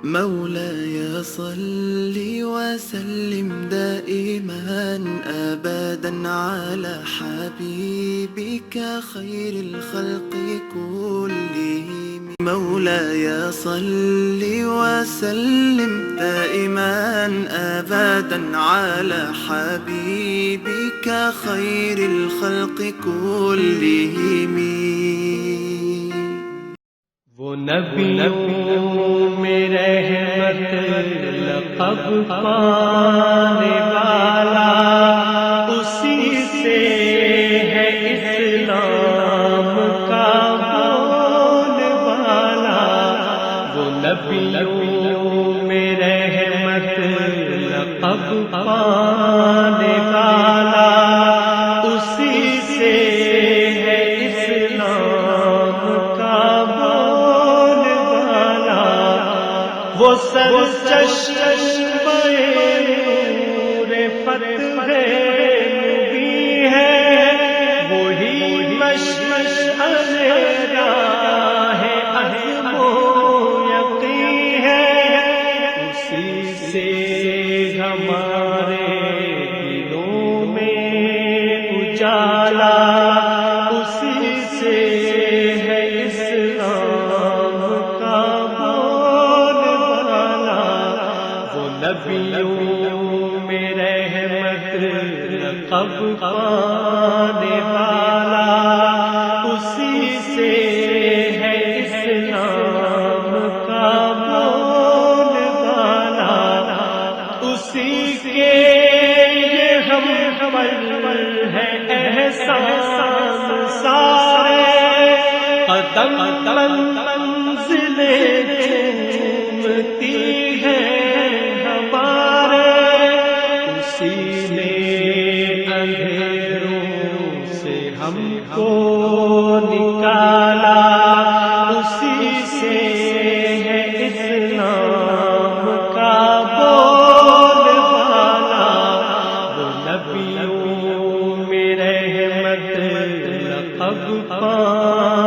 مولاي صل وسلم دائما أبدا على حبيبك خير الخلق كلهم. مولاي صل وسلم دائما أبدا على حبيبك خير الخلق كلهم. وہ نبیوں میں رحمت لقب پانے والا، اسی سے ہے اسلام کا بولنے والا. وہ نبیوں میں رحمت لقب پانے والا، اسی سے ہے اسلام کا وہ سرچشمہ نور فتح نبی ہے، وہی مشعل راہ عزم و یقین ہے. اسی سے ہمارے دلوں میں اجالا، اسی سے ہے اسلام کا نبیوں میں رحمت لقب پانے والا، اسی سے ہے اسلام کا بولنے والا. اسی کے یہ ہم پر ہے احسان سارے، قدم منزلیں چومتی ہے. اسی نے اندھیروں سے ہم کو نکالا، اسی سے ہے اسلام کا بولنے والا. وہ نبیوں میں رحمت لقب پانے